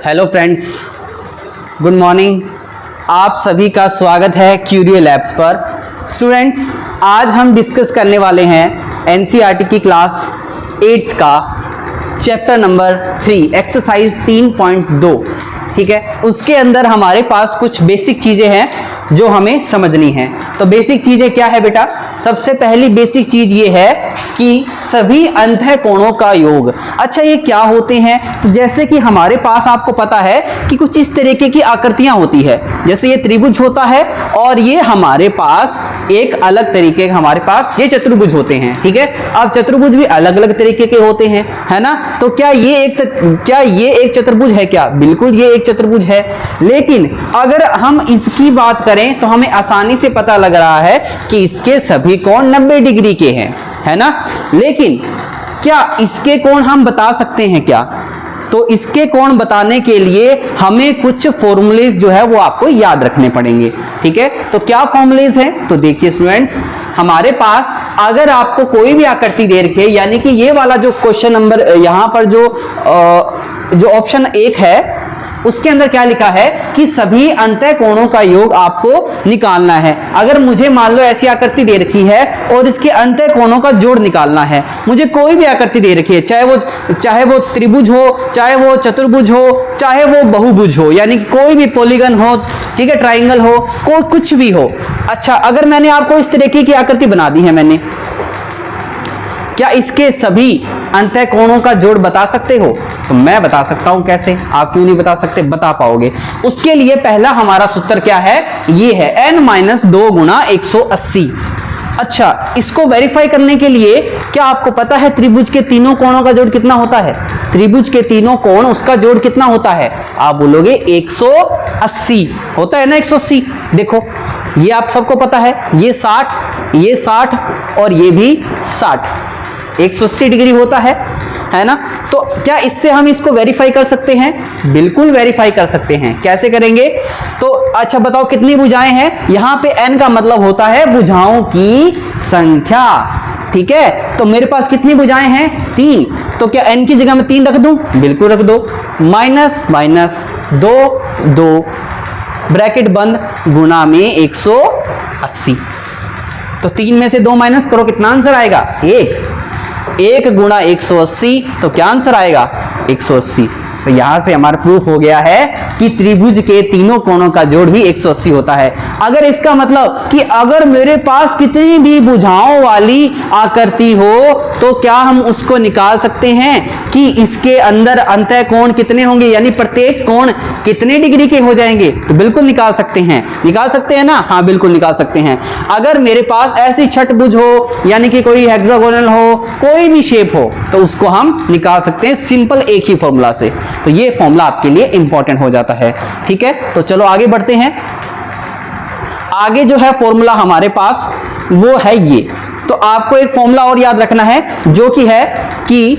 Hello friends, good morning. आप सभी का स्वागत है क्यूरियो लैब्स पर। स्टूडेंट्स, आज हम डिस्कस करने वाले हैं एनसीईआरटी की क्लास 8 का चैप्टर नंबर 3 एक्सरसाइज 3.2। ठीक है, उसके अंदर हमारे पास कुछ बेसिक चीज़ें हैं जो हमें समझनी है। तो बेसिक चीज़ें क्या है बेटा? सबसे पहली बेसिक चीज़ ये है कि सभी अंतः कोणों का योग। अच्छा, ये क्या होते हैं? तो जैसे कि हमारे पास आपको पता है कि कुछ इस तरीके की आकृतियां होती है, जैसे ये त्रिभुज होता है और ये हमारे पास एक अलग तरीके का हमारे पास ये चतुर्भुज होते हैं। ठीक है, अब चतुर्भुज भी अलग अलग तरीके के होते हैं, है ना? तो क्या ये एक चतुर्भुज है? क्या बिल्कुल ये एक चतुर्भुज है। लेकिन अगर हम इसकी बात करें तो हमें आसानी से पता लग रहा है कि इसके सभी कोण 90 डिग्री के हैं, है ना? लेकिन क्या इसके कोण हम बता सकते हैं क्या? तो इसके कोण बताने के लिए हमें कुछ फॉर्मूलेज जो है वो आपको याद रखने पड़ेंगे। ठीक है, तो क्या फॉर्मूलेज हैं? तो देखिए स्टूडेंट्स, हमारे पास अगर आपको कोई भी आकृति दे रखी है, यानी कि ये वाला जो क्वेश्चन नंबर यहां पर जो ऑप्शन 1 है उसके अंदर क्या लिखा है कि सभी अंतः कोणों का योग आपको निकालना है। अगर मुझे मान लो ऐसी आकृति दे रखी है और इसके अंतः कोणों का जोड़ निकालना है, मुझे कोई भी आकृति दे रखी है, चाहे वो त्रिभुज हो, चाहे वो चतुर्भुज हो, चाहे वो बहुभुज हो, यानी कि कोई भी पॉलीगन हो, ठीक है, ट्राइंगल हो, कोई कुछ भी हो। अच्छा, अगर मैंने आपको इस तरीके की आकृति बना दी है मैंने, क्या इसके सभी अंतः कोणों का जोड़ बता सकते हो? तो मैं बता सकता हूं। कैसे? आप क्यों नहीं बता सकते? बता पाओगे। उसके लिए पहला हमारा सूत्र क्या है? ये है n-2 गुणा 180। अच्छा, इसको वेरीफाई करने के लिए क्या आपको पता है त्रिभुज के तीनों कोणों का जोड़ कितना होता है? त्रिभुज के तीनों कोण, उसका जोड़ कितना होता है? आप बोलोगे 180 होता है ना, 180। देखो, ये आप सबको पता है, ये 60 और ये भी 60, 180 डिग्री होता है ना? तो क्या इससे हम इसको वेरीफाई कर सकते हैं? बिल्कुल वेरीफाई कर सकते हैं। कैसे करेंगे? तो अच्छा बताओ, कितनी भुजाएं हैं? यहां पे n का मतलब होता है भुजाओं की संख्या। ठीक है, तो मेरे पास कितनी भुजाएं हैं? 3। तो क्या n की जगह में 3 रख दूं? बिल्कुल रख दो। माइनस माइनस 2 ब्रैकेट बंद गुणा में 180। तो 3 में से 2 माइनस करो, कितना आंसर आएगा? 1 गुणा 180। तो क्या आंसर आएगा? 180। तो यहां से हमारा प्रूफ हो गया है कि त्रिभुज के तीनों कोणों का जोड़ भी 180 होता है। अगर इसका मतलब कि अगर मेरे पास कितनी भी भुजाओं वाली आकृति हो तो क्या हम उसको निकाल सकते हैं कि इसके अंदर अंतः कोण कितने होंगे, यानी प्रत्येक कोण कितने डिग्री के हो जाएंगे? तो बिल्कुल निकाल सकते हैं। निकाल सकते हैं ना? हाँ, बिल्कुल निकाल सकते हैं। अगर मेरे पास ऐसी छठभुज हो, यानी कि कोई हेक्सागोनल हो, कोई भी शेप हो, तो उसको हम निकाल सकते हैं सिंपल एक ही फॉर्मूला से। तो ये फॉर्मूला आपके लिए इंपॉर्टेंट हो जाता है। ठीक है, तो चलो आगे बढ़ते हैं। आगे जो है फॉर्मूला हमारे पास वो है ये। तो आपको एक फॉर्मूला और याद रखना है, जो कि है कि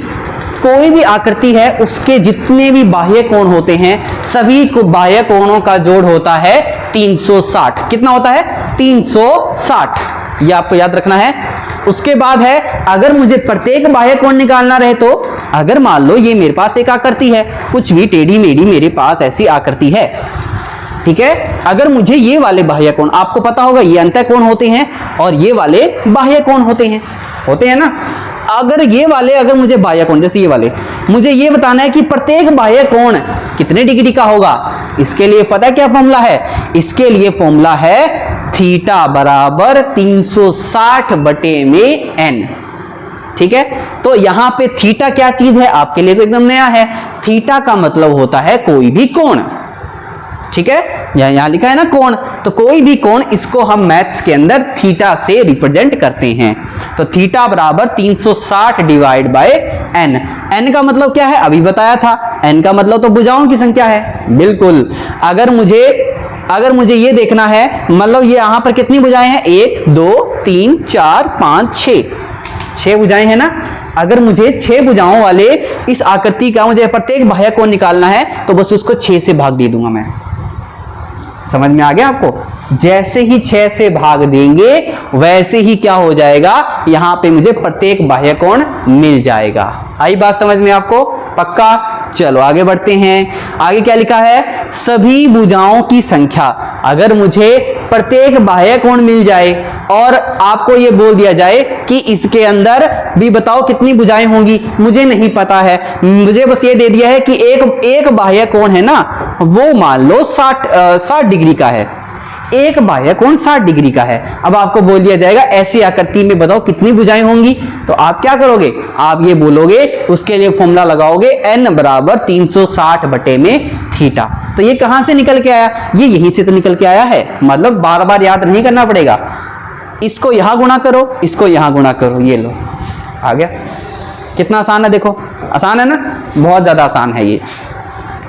कोई भी आकृति है उसके जितने भी बाह्य कोण होते हैं, सभी को बाह्य कोणों का जोड़ होता है 360। कितना होता है? 360। ये आपको याद रखना है। उसके बाद है, अगर मुझे प्रत्येक बाह्य कोण निकालना रहे तो अगर मान लो ये मेरे पास एक आकृति है, कुछ भी टेढ़ी मेढ़ी मेरे पास ऐसी आकृति है, ठीक है, अगर मुझे ये वाले बाह्य कोण, आपको पता होगा ये अंतः कोण होते हैं और ये वाले बाह्य कोण होते हैं ना? अगर मुझे बाह्य कोण, जैसे ये वाले, मुझे ये बताना है कि प्रत्येक बाह्य कोण कितने डिग्री का होगा। इसके लिए पता क्या फॉर्मूला है? इसके लिए फॉर्मूला है थीटा बराबर 360 बटे में n। ठीक है, तो यहां पे थीटा क्या चीज है? आपके लिए तो एकदम नया है। थीटा का मतलब होता है कोई भी कोण। ठीक है, यहां लिखा है ना कोण, तो कोई भी कोण, इसको हम मैथ्स के अंदर थीटा से रिप्रेजेंट करते हैं। तो थीटा बराबर 360 डिवाइड बाय n। n का मतलब क्या है? अभी बताया था। n का मतलब तो भुजाओं की संख्या है। बिल्कुल। अगर मुझे ये देखना है, मतलब ये यहां पर कितनी भुजाएं हैं? 1 2 3 4 5 6 भुजाएं हैं ना? अगर मुझे 6 भुजाओं वाले इस आकृति का मुझे प्रत्येक बाह्य कोण निकालना है तो बस उसको 6 से भाग दे दूंगा मैं। समझ में आ गया आपको? जैसे ही 6 से भाग देंगे वैसे ही क्या हो जाएगा, यहां पे मुझे प्रत्येक बाह्य कोण मिल जाएगा। आई बात समझ में आपको? पक्का? चलो आगे बढ़ते हैं। आगे क्या लिखा है, सभी भुजाओं की संख्या। अगर मुझे प्रत्येक बाह्य कोण मिल जाए और आपको ये बोल दिया जाए कि इसके अंदर भी बताओ कितनी भुजाएं होंगी, मुझे नहीं पता है, मुझे बस ये दे दिया है कि एक बाह्य कोण है ना, वो मान लो 60 डिग्री का है, एक बाह्य कोण 60 डिग्री का है। अब आपको बोल दिया जाएगा ऐसी आकृति में बताओ कितनी भुजाएं होंगी, तो आप क्या करोगे, आप ये बोलोगे, उसके लिए फॉर्मूला लगाओगे n बराबर 360 बटे में थीटा। तो ये कहां से निकल के आया, ये यहीं से तो निकल के आया है, मतलब बार बार याद नहीं करना पड़ेगा। इसको यहां गुणा करो, इसको यहां गुणा करो, ये लो आ गया। कितना आसान है, देखो आसान है ना, बहुत ज्यादा आसान है ये,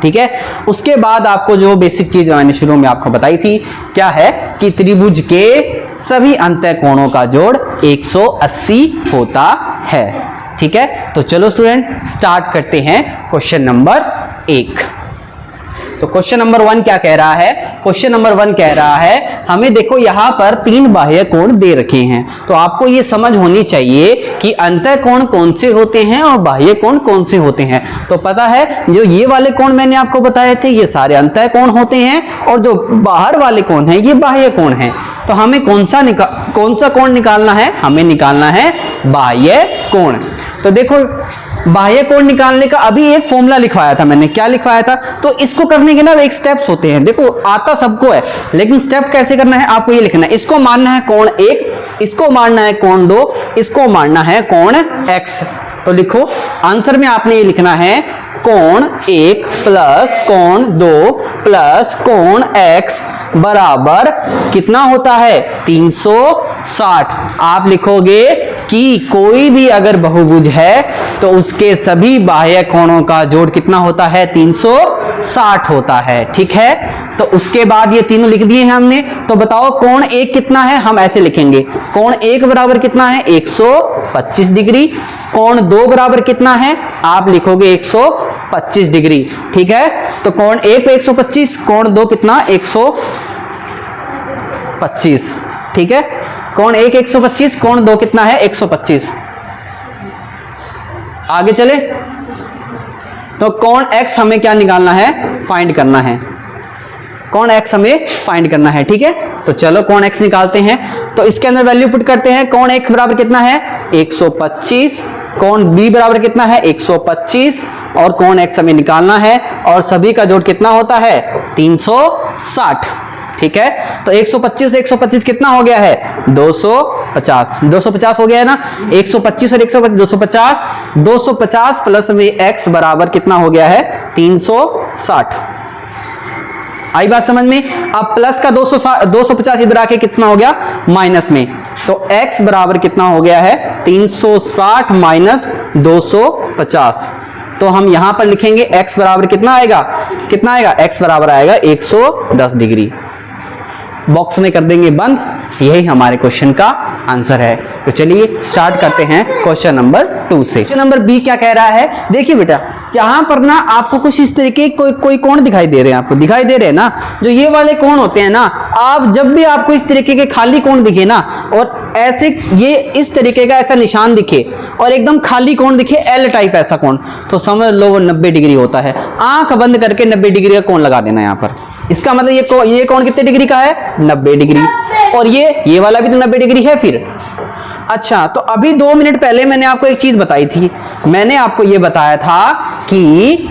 ठीक है। उसके बाद आपको जो बेसिक चीज मैंने शुरू में आपको बताई थी, क्या है कि त्रिभुज के सभी अंतःकोणों का जोड़ 180 होता है, ठीक है। तो चलो स्टूडेंट स्टार्ट करते हैं क्वेश्चन नंबर 1। तो क्वेश्चन नंबर 1 क्या कह रहा है, क्वेश्चन नंबर 1 कह रहा है हमें देखो यहां पर 3 बाह्य कोण दे रखे हैं, तो आपको ये समझ होनी चाहिए कि अंतःकोण कौन से होते हैं और बाह्य कोण कौन से होते हैं। तो पता है जो ये वाले कोण मैंने आपको बताए थे ये सारे अंतःकोण होते हैं, और जो बाहर वाले कोण हैं ये बाह्य कोण हैं। तो हमें कौन सा कोण निकालना है, हमें निकालना है बाह्य कोण। तो देखो बाह्य कोण निकालने का अभी एक फॉर्मूला लिखवाया था मैंने, क्या लिखवाया था, तो इसको करने के ना एक स्टेप्स होते हैं, देखो आता सबको है लेकिन स्टेप कैसे करना है आपको ये लिखना है। इसको मानना है कोण 1, इसको मानना है कोण 2, इसको मानना है कोण x। तो लिखो आंसर में आपने ये लिखना है कोण 1 प्लस कोण 2 प्लस कोण x बराबर कितना होता है 360। आप लिखोगे कि कोई भी अगर बहुभुज है तो उसके सभी बाह्य कोणों का जोड़ कितना होता है 360 होता है, ठीक है। तो उसके बाद ये तीनों लिख दिए हैं हमने। तो बताओ कोण 1 कितना है, हम ऐसे लिखेंगे कोण 1 बराबर कितना है 125 डिग्री, कोण 2 बराबर कितना है आप लिखोगे 125 डिग्री, ठीक है। तो कोण 1 पे 125, कोण 2 कितना 125, ठीक है। कोण 1 125, कोण 2 कितना है 125। आगे चले तो कोण x हमें क्या निकालना है, फाइंड करना है, कोण x हमें फाइंड करना है, ठीक है। तो चलो कोण x निकालते हैं। तो इसके अंदर वैल्यू पुट करते हैं, कोण x बराबर कितना है 125, कोण b बराबर कितना है 125, और कोण x हमें निकालना है, और सभी का जोड़ कितना होता है 360, ठीक है। तो 125 से 125 कितना हो गया है 250 हो गया है ना, 125 और 125 250, 250 प्लस में x बराबर कितना हो गया है 360। आई बात समझ में। अब प्लस का 250 इधर आके कितना हो गया माइनस में, तो x बराबर कितना हो गया है 360 माइनस 250। तो हम यहां पर लिखेंगे x बराबर कितना आएगा x बराबर आएगा 110 डिग्री। बॉक्स में कर देंगे बंद, यही हमारे क्वेश्चन का आंसर है। तो चलिए स्टार्ट करते हैं क्वेश्चन नंबर 2 से। क्वेश्चन नंबर बी क्या कह रहा है, देखिए बेटा यहां पर ना आपको कुछ इस तरीके कोई कोण दिखाई दे रहे हैं, आपको दिखाई दे रहे हैं ना, जो ये वाले कोण होते हैं ना, आप जब भी आपको इस तरीके के खाली कोण दिखे ना, और ऐसे ये इस तरीके का ऐसा निशान दिखे और एकदम खाली कोण दिखे एल टाइप ऐसा कोण, तो समझ लो वो 90 डिग्री होता है। आंख बंद करके 90 डिग्री का कोण लगा देना यहाँ पर। इसका मतलब ये कोण कितने डिग्री का है 90 डिग्री, और ये वाला भी तो 90 डिग्री है फिर। अच्छा, तो अभी 2 मिनट पहले मैंने आपको एक चीज बताई थी, मैंने आपको ये बताया था कि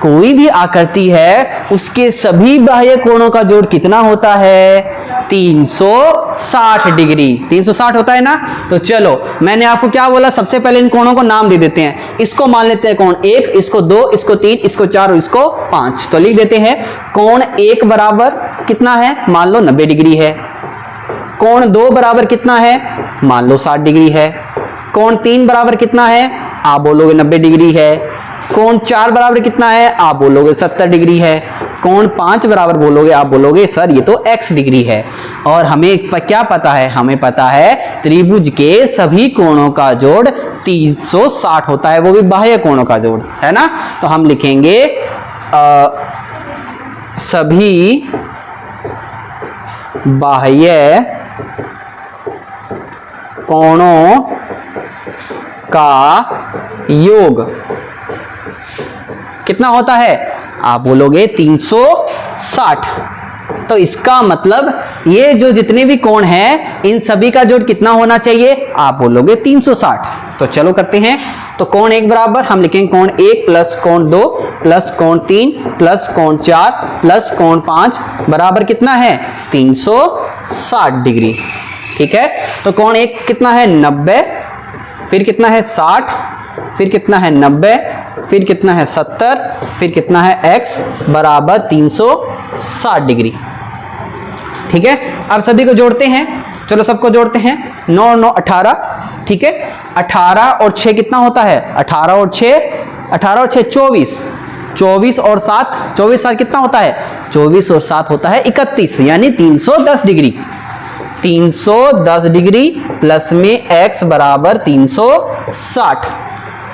कोई भी आकृति है उसके सभी बाह्य कोणों का जोड़ कितना होता है 360 डिग्री, 360 होता है ना। तो चलो मैंने आपको क्या बोला, सबसे पहले इन कोणों को नाम दे देते हैं। इसको मान लेते हैं कोण 1, इसको 2, इसको 3, इसको 4 और इसको 5। तो लिख देते हैं कोण 1 बराबर कितना है, मान लो 90 डिग्री है। कोण 2 बराबर कितना है, मान लो 60 डिग्री है। कोण 3 बराबर कितना है, आप बोलोगे 90 डिग्री है। कोण 4 बराबर कितना है, आप बोलोगे 70 डिग्री है। कोण 5 बराबर बोलोगे, आप बोलोगे सर ये तो x डिग्री है। और हमें क्या पता है, हमें पता है त्रिभुज के सभी कोणों का जोड़ 360 होता है, वो भी बाह्य कोणों का जोड़, है ना। तो हम लिखेंगे सभी बाह्य कोणों का योग कितना होता है? आप बोलोगे 360। तो इसका मतलब ये जो जितने भी कोण हैं इन सभी का जोड़ कितना होना चाहिए? आप बोलोगे 360। तो चलो करते हैं। तो कोण 1 बराबर हम लिखेंगे कोण 1 प्लस कोण 2 प्लस कोण 3 प्लस कोण 4 प्लस कोण 5 बराबर कितना है? 360 डिग्री। ठीक है, तो कोण 1 कितना है? 90, फिर कितना है? 60, फिर कितना है? 90, फिर कितना है? 70, फिर कितना है? x बराबर 360 डिग्री। ठीक है, अब सभी को जोड़ते हैं। चलो सबको जोड़ते हैं। 9 और 9 18। ठीक है, 18 और 6 कितना होता है? 18 और 6 24, 24 और 7 कितना होता है? 24 और 7 होता है 31, यानी 310 डिग्री। 310 डिग्री प्लस में x बराबर 360।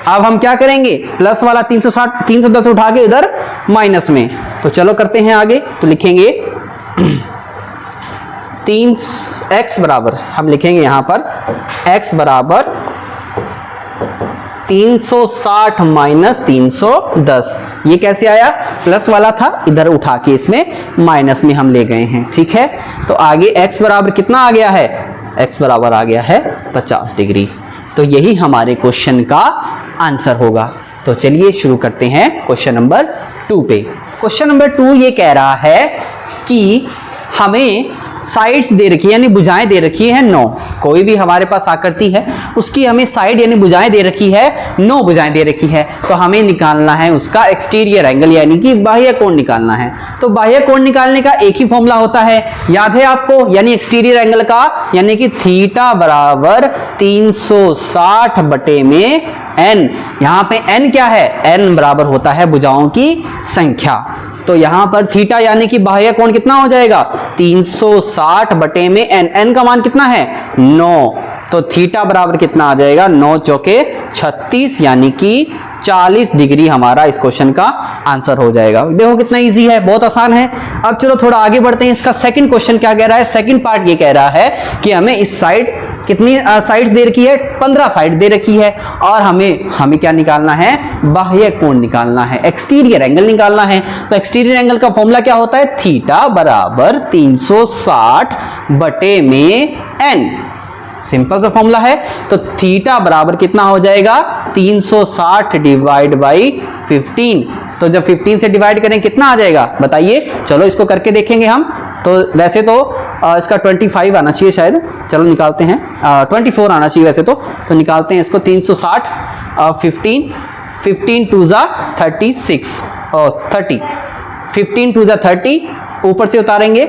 अब हम क्या करेंगे? प्लस वाला 310 उठा के इधर माइनस में। तो चलो करते हैं आगे। तो लिखेंगे 3x बराबर हम लिखेंगे यहां पर x बराबर 360 माइनस 310। ये कैसे आया? प्लस वाला था, इधर उठा के इसमें माइनस में हम ले गए हैं। ठीक है, तो आगे x बराबर कितना आ गया है? x बराबर आ गया है 50 डिग्री। तो यही हमारे क्वेश्चन का आंसर होगा। तो चलिए शुरू करते हैं क्वेश्चन नंबर 2 पे। क्वेश्चन नंबर 2 ये कह रहा है कि हमें साइड्स दे रखी है यानी भुजाएं दे रखी है 9। कोई भी हमारे पास आकृति है उसकी हमें साइड यानी भुजाएं दे रखी है 9 भुजाएं दे रखी है। तो हमें निकालना है उसका एक्सटीरियर एंगल यानी कि बाह्य कोण निकालना है। तो बाह्य कोण निकालने का एक ही फॉर्मूला होता है, याद है आपको? यानी एक्सटीरियर एंगल का यानी कि थीटा बराबर 360 बटे में n। यहां पे n क्या है? n बराबर होता है भुजाओं की संख्या। तो यहां पर थीटा यानी कि बाह्य कोण कितना हो जाएगा? 360 बटे में n का मान कितना है? 9। तो थीटा बराबर कितना आ जाएगा? 9 चौके 36 यानी कि 40 डिग्री हमारा इस क्वेश्चन का आंसर हो जाएगा। देखो कितना इजी है, बहुत आसान है। अब चलो थोड़ा आगे बढ़ते हैं। इसका सेकंड क्वेश्चन क्या कह रहा है? सेकंड पार्ट ये कह रहा है कि हमें इस साइड कितनी साइड्स दे रखी है? 15 साइड दे रखी है और हमें क्या निकालना है? बाह्य कोण निकालना है, एक्सटीरियर एंगल निकालना है। तो एक्सटीरियर एंगल का फॉर्मूला क्या होता है? थीटा बराबर 360 बटे में n। सिंपल सा फॉर्मूला है। तो थीटा बराबर कितना हो जाएगा? 360 डिवाइड बाई 15। तो जब 15 से डिवाइड करें कितना आ जाएगा बताइए? चलो इसको करके देखेंगे हम। तो वैसे तो इसका 25 आना चाहिए शायद। चलो निकालते हैं। 24 आना चाहिए वैसे तो निकालते हैं इसको। 360 15 टू जा 36 और 30, 15 टू जा 30 ऊपर से उतारेंगे,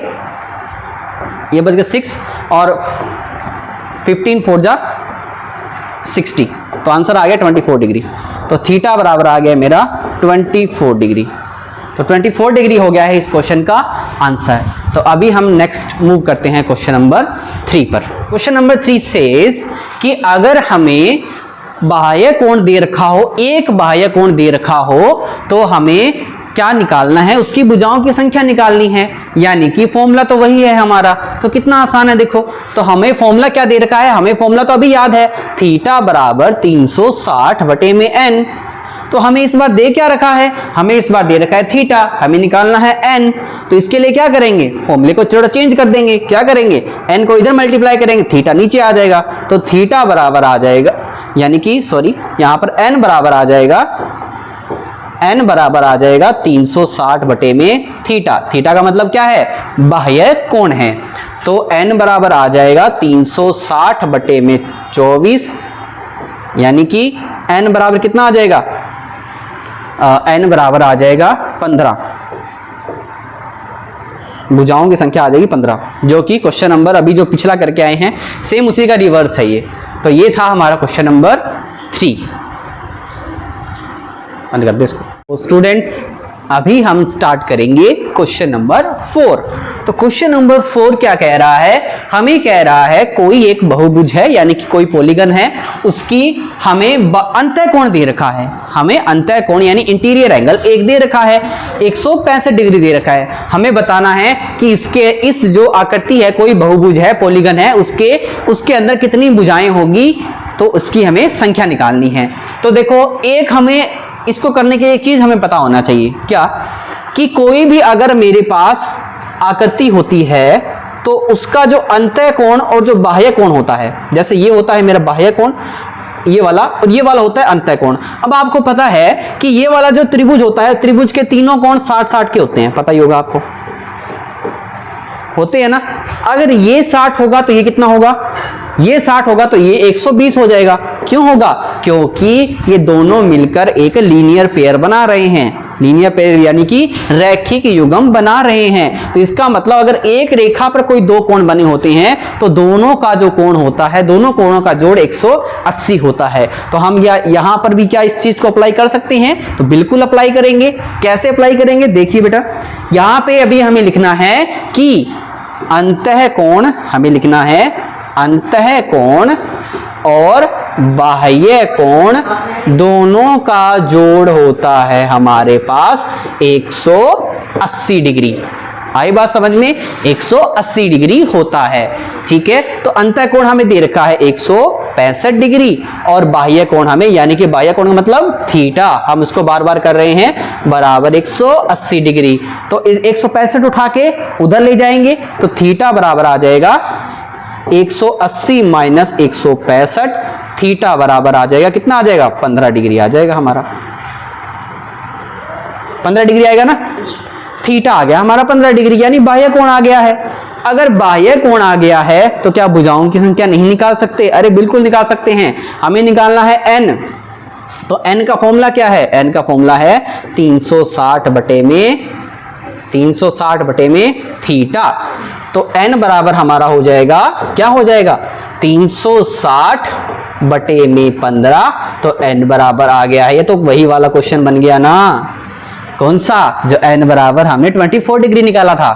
ये बच गया 6 और 15 4 जा 60। तो आंसर आ गया 24 डिग्री। तो थीटा बराबर आ गया मेरा 24 डिग्री। तो 24 डिग्री हो गया है इस क्वेश्चन का आंसर। तो अभी हम नेक्स्ट मूव करते हैं क्वेश्चन नंबर 3 पर। क्वेश्चन नंबर 3 सेज कि अगर हमें बाह्य कोण दे रखा हो, एक बाह्य कोण दे रखा हो, तो हमें क्या निकालना है? उसकी भुजाओं की संख्या निकालनी है। यानी कि फॉर्मूला तो वही है हमारा। तो कितना आसान है देखो। तो हमें फॉर्मूला क्या दे रखा है? हमें फॉर्मूला तो अभी याद है, थीटा बराबर 360 बटे में n। तो हमें इस बार दे क्या रखा है? हमें इस बार दे रखा है थीटा, हमें निकालना है n। तो इसके लिए क्या करेंगे? फॉर्मूले को थोड़ा चेंज कर देंगे। क्या करेंगे? n को इधर मल्टीप्लाई करेंगे, थीटा नीचे आ जाएगा। तो थीटा बराबर आ जाएगा, यानी कि सॉरी यहां पर n बराबर आ जाएगा, n बराबर आ जाएगा 360 बटे में थीटा। थीटा का मतलब क्या है? बाह्य कोण है। तो n बराबर आ जाएगा 360 बटे में 24, यानी कि n बराबर कितना आ जाएगा? n बराबर आ जाएगा 15। भुजाओं की संख्या आ जाएगी 15, जो कि क्वेश्चन नंबर अभी जो पिछला करके आए हैं सेम उसी का रिवर्स है ये। तो ये था हमारा क्वेश्चन नंबर 3। बंद कर दे इसको। तो स्टूडेंट्स अभी हम स्टार्ट करेंगे क्वेश्चन नंबर 4। तो क्वेश्चन नंबर 4 क्या कह रहा है? हमें कह रहा है कोई एक बहुभुज है यानी कि कोई पॉलीगन है, उसकी हमें अंतःकोण दे रखा है। हमें अंतःकोण यानी इंटीरियर एंगल एक दे रखा है, 165 डिग्री दे रखा है। हमें बताना है कि इसके इस जो आकृति है, कोई बहुभुज है, पॉलीगन है, उसके अंदर कितनी भुजाएं होगी, तो उसकी हमें संख्या निकालनी है। तो देखो एक हमें इसको करने के लिए एक चीज हमें पता होना चाहिए, क्या कि कोई भी अगर मेरे पास आकृति होती है तो उसका जो अंतः कोण और जो बाह्य कोण होता है, जैसे ये होता है मेरा बाह्य कोण ये वाला, और ये वाला होता है अंतः कोण। अब आपको पता है कि ये वाला जो त्रिभुज होता है, त्रिभुज के तीनों कोण 60-60 के होते हैं, पता ही होगा आपको, होते हैं ना। अगर ये 60 होगा तो ये कितना होगा, ये 60 होगा तो ये 120 हो जाएगा। क्यों होगा, क्योंकि ये दोनों मिलकर एक लीनियर पेयर बना रहे हैं, लीनियर पेयर यानी कि रैखिक युग्म बना रहे हैं। तो इसका मतलब अगर एक रेखा पर कोई दो कोण बने होते हैं तो दोनों का जो कोण होता है, दोनों कोणों का जोड़ 180 होता है। तो हम यहां पर भी क्या इस चीज को अप्लाई कर सकते हैं, तो बिल्कुल अप्लाई करेंगे। कैसे अप्लाई करेंगे, देखिए बेटा, यहां पे अभी हमें लिखना है कि अंतः कोण, हमें लिखना है अंतः कोण और बाह्य कोण दोनों का जोड़ होता है हमारे पास 180 डिग्री। आई बात समझ में, 180 डिग्री होता है। ठीक है, तो अंतः कोण हमें दे रखा है 165 डिग्री और बाह्य कोण हमें, यानी कि बाह्य कोण का मतलब थीटा, हम उसको बार बार कर रहे हैं, बराबर 180 डिग्री। तो 165 उठा के उधर ले जाएंगे तो थीटा बराबर आ जाएगा 180 माइनस 165, थीटा बराबर आ जाएगा, कितना आ जाएगा, 15 डिग्री आ जाएगा हमारा, 15 डिग्री आएगा ना। थीटा आ गया हमारा 15 डिग्री, यानी बाह्य कोण आ गया है। अगर बाह्य कोण आ गया है तो क्या भुजाओं की संख्या नहीं निकाल सकते, अरे बिल्कुल निकाल सकते हैं। हमें निकालना है n, तो n का फॉर्मूला क्या है, n का फॉर्मूला है 360 बटे में थीटा। तो n बराबर हमारा हो जाएगा, क्या हो जाएगा, 360 बटे में 15, तो n बराबर आ गया है। ये तो वही वाला क्वेश्चन बन गया ना, कौन सा, जो n बराबर हमने 24 डिग्री निकाला था।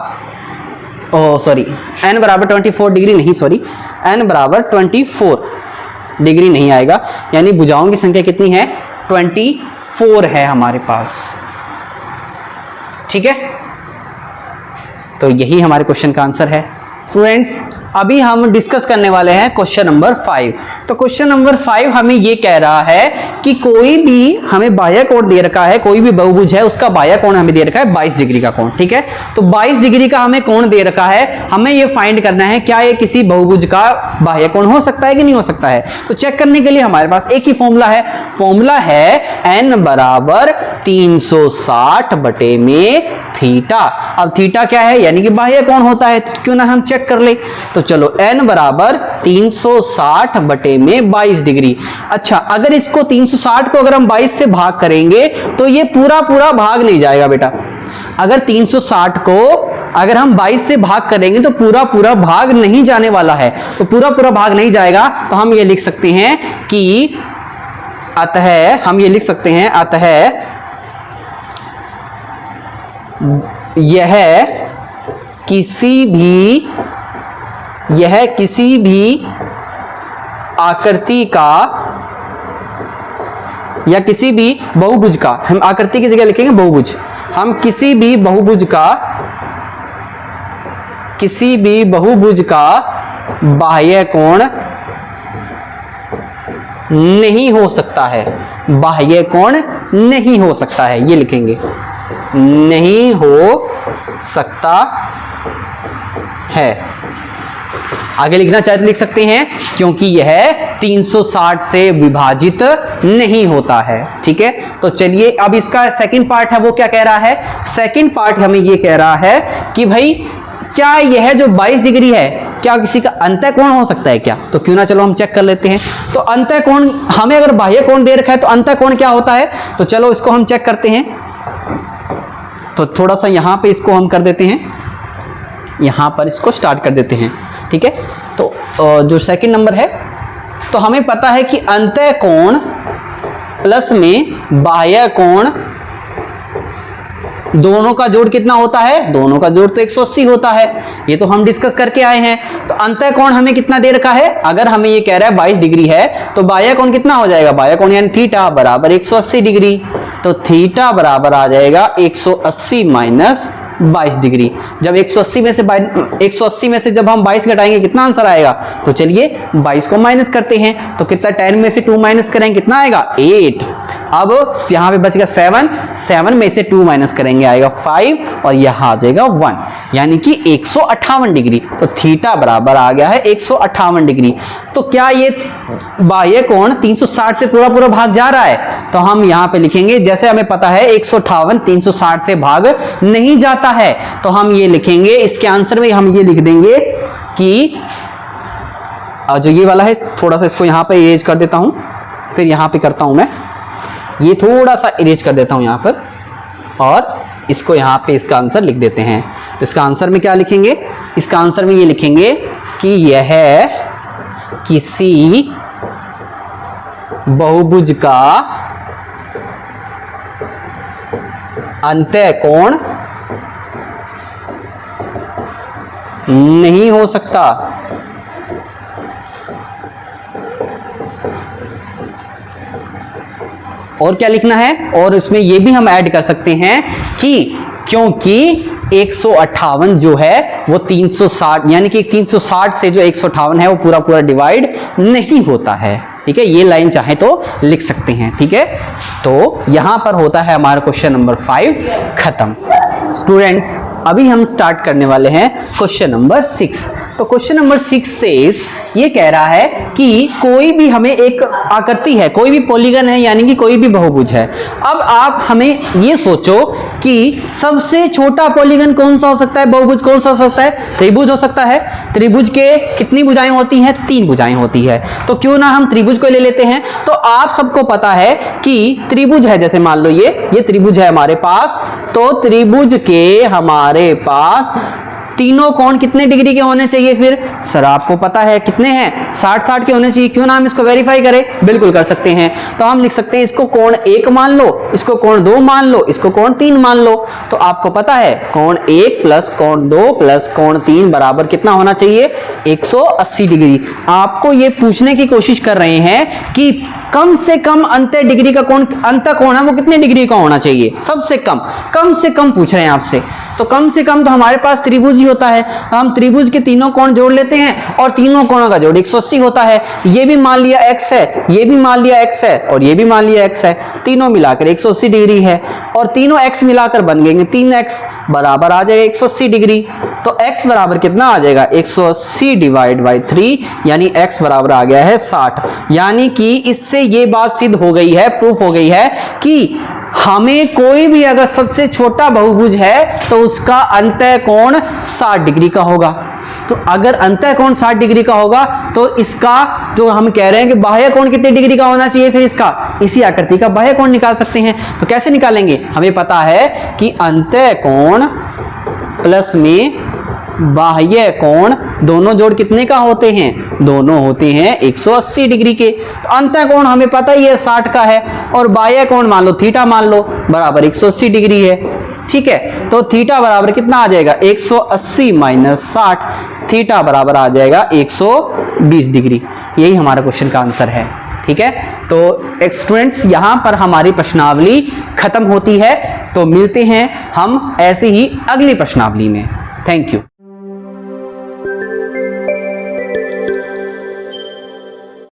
ओ सॉरी, n बराबर 24 डिग्री नहीं, सॉरी n बराबर 24 डिग्री नहीं आएगा, यानी भुजाओं की संख्या कितनी है, 24 है हमारे पास। ठीक है, तो यही हमारे क्वेश्चन का आंसर है। स्टूडेंट्स, अभी हम डिस्कस करने वाले हैं क्वेश्चन नंबर 5। तो क्वेश्चन नंबर 5 हमें ये कह रहा है कि कोई भी हमें बाह्य कोण दे रखा है, कोई भी बहुभुज है उसका बाह्य कोण हमें दे रखा है 22 डिग्री का कोण। ठीक है, तो 22 डिग्री का हमें कोण दे रखा है, हमें ये फाइंड करना है क्या ये किसी बहुभुज का बाह्य कोण हो सकता है कि नहीं हो सकता है। तो चेक करने के लिए हमारे पास एक ही फॉर्मूला है, फॉर्मूला है n बराबर 360 बटे में थीटा। अब थीटा क्या है, यानी कि बाह्य कोण होता है, क्यों ना हम चेक कर ले। तो चलो n बराबर 360 बटे में 22 डिग्री। अच्छा, अगर इसको 360 को अगर हम 22 से भाग करेंगे तो ये पूरा पूरा भाग नहीं जाएगा बेटा। अगर 360 को अगर हम 22 से भाग करेंगे तो पूरा पूरा भाग नहीं जाने वाला है, तो पूरा पूरा भाग नहीं जाएगा। तो हम ये लिख सकते हैं कि अतः, हम ये लिख सकते हैं अतः यह किसी भी आकृति का या किसी भी बहुभुज का, हम आकृति की जगह लिखेंगे बहुभुज, हम किसी भी बहुभुज का बाह्य कोण नहीं हो सकता है, बाह्य कोण नहीं हो सकता है, ये लिखेंगे, नहीं हो सकता है। आगे लिखना चाहे तो लिख सकते हैं, क्योंकि यह 360 से विभाजित नहीं होता है। ठीक है, तो चलिए अब इसका सेकंड पार्ट है वो क्या कह रहा है, सेकंड पार्ट हमें ये कह रहा है कि भाई क्या यह जो 22 डिग्री है क्या किसी का अंतः कोण हो सकता है क्या। तो क्यों ना चलो हम चेक कर लेते हैं। तो अंतः कोण, हमें अगर बाह्य कोण दे रखा है तो अंतः कोण क्या होता है, तो चलो इसको हम चेक करते हैं। तो थोड़ा सा यहां पे इसको हम कर देते हैं, यहां पर इसको स्टार्ट कर देते हैं। ठीक है, तो जो सेकंड नंबर है, तो हमें पता है कि अंतः कोण प्लस में बाह्य कोण दोनों का जोड़ कितना होता है, दोनों का जोड़ तो 180 होता है, ये तो हम डिस्कस करके आए हैं। तो अंतः कोण हमें कितना दे रखा है, अगर हमें ये कह रहा है 22 डिग्री है तो बाह्य कोण कितना हो जाएगा, बाह्य कोण यानी थीटा बराबर 180 डिग्री। तो थीटा बराबर आ जाएगा 180 माइनस 22 डिग्री। जब 180 में से जब हम 22 घटाएंगे कितना आंसर आएगा, तो चलिए 22 को माइनस करते हैं। तो कितना, 10 में से 2 माइनस करेंगे कितना आएगा, 8। अब यहाँ पे बचेगा 7, 7 में से 2 माइनस करेंगे आएगा 5 और यहाँ आ जाएगा 1, यानी कि 158 डिग्री। तो थीटा बराबर आ गया है 158 डिग्री। तो क्या ये बाह्य कोण 360 से पूरा पूरा भाग जा रहा है? तो हम यहाँ पे लिखेंगे, जैसे हमें पता है 158 360 से भाग नहीं जाता है, तो हम ये लिखेंगे इसके आंसर में, हम ये लिख देंगे कि जो ये वाला है, थोड़ा सा इसको यहाँ पे इरेज कर देता हूँ, फिर यहाँ पे करता हूँ मैं, ये थोड़ा सा इरेज कर देता हूँ यहाँ पर, और इसको यहाँ पे इसका आंसर लिख देते हैं। इसका आंसर में क्या लिखेंगे? इसका आंसर में ये लिखेंगे कि यह किसी बहुभुज का अंतः कोण नहीं हो सकता। और क्या लिखना है? और इसमें ये भी हम ऐड कर सकते हैं कि क्योंकि 158 जो है वो 360, यानी कि 360 से जो 158 है वो पूरा पूरा डिवाइड नहीं होता है। ठीक है, ये लाइन चाहे तो लिख सकते हैं। ठीक है, तो यहां पर होता है हमारा क्वेश्चन नंबर 5 खत्म। स्टूडेंट्स, अभी हम स्टार्ट करने वाले हैं क्वेश्चन नंबर 6। तो क्वेश्चन नंबर 6 से ये कह रहा है कि कोई भी हमें एक आकृति है, कोई भी पॉलीगन है, यानी कि कोई भी बहुभुज है। अब आप हमें ये सोचो कि सबसे छोटा पॉलीगन कौन सा हो सकता है, बहुभुज कौन सा हो सकता है? त्रिभुज हो सकता है। त्रिभुज के कितनी भुजाएं होती हैं? 3 भुजाएं होती है। तो क्यों ना हम त्रिभुज को ले लेते हैं। तो आप सबको पता है कि त्रिभुज है, जैसे मान लो ये त्रिभुज है हमारे पास, तो त्रिभुज के हमारे पास तीनों कोण कितने डिग्री के होने चाहिए? फिर सर आपको पता है कितने हैं? 60-60 के होने चाहिए। क्यों ना हम इसको वेरीफाई करें? बिल्कुल कर सकते हैं। तो हम लिख सकते हैं इसको कोण 1 मान लो, इसको कोण 2 मान लो, इसको कोण 3 मान लो। तो आपको पता है कोण 1 प्लस कोण 2 प्लस कोण 3 बराबर कितना होना चाहिए? 180 डिग्री। आपको ये पूछने की कोशिश कर रहे हैं कि कम से कम अंत डिग्री का कोण, अंत कोण है वो कितने डिग्री का होना चाहिए? सबसे कम से कम पूछ रहे हैं आपसे। तो कम से कम तो हमारे पास त्रिभुज ही होता है। हम त्रिभुज के तीनों कोण जोड़ लेते हैं और तीनों कोणों का जोड़ 180 होता है। ये भी मान लिया x है, ये भी मान लिया x है और ये भी मान लिया x है, तीनों मिलाकर 180 डिग्री है। और तीनों x मिलाकर बन गएंगे 3x बराबर आ जाएगा 180 डिग्री। तो x बराबर कितना आ जाएगा? 180 डिवाइड बाई 3, यानी x बराबर आ गया है 60। यानी कि इससे ये बात सिद्ध हो गई है, प्रूफ हो गई है कि हमें कोई भी अगर सबसे छोटा बहुभुज है तो उसका अंतः कोण 60 डिग्री का होगा। तो अगर अंतः कोण 60 डिग्री का होगा तो इसका जो हम कह रहे हैं कि बाह्य कोण कितने डिग्री का होना चाहिए, फिर इसका इसी आकृति का बाह्य कोण निकाल सकते हैं। तो कैसे निकालेंगे? हमें पता है कि अंतः कोण प्लस में बाह्य कोण दोनों जोड़ कितने का होते हैं? दोनों होते हैं 180 डिग्री के। तो अंतः कोण हमें पता ही है 60 का है, और बाह्य कोण मान लो थीटा मान लो बराबर 180 डिग्री है। ठीक है, तो थीटा बराबर कितना आ जाएगा? 180 माइनस 60, थीटा बराबर आ जाएगा 120 डिग्री। यही हमारा क्वेश्चन का आंसर है। ठीक है, तो स्टूडेंट्स यहाँ पर हमारी प्रश्नावली खत्म होती है। तो मिलते हैं हम ऐसे ही अगली प्रश्नावली में। Thank you.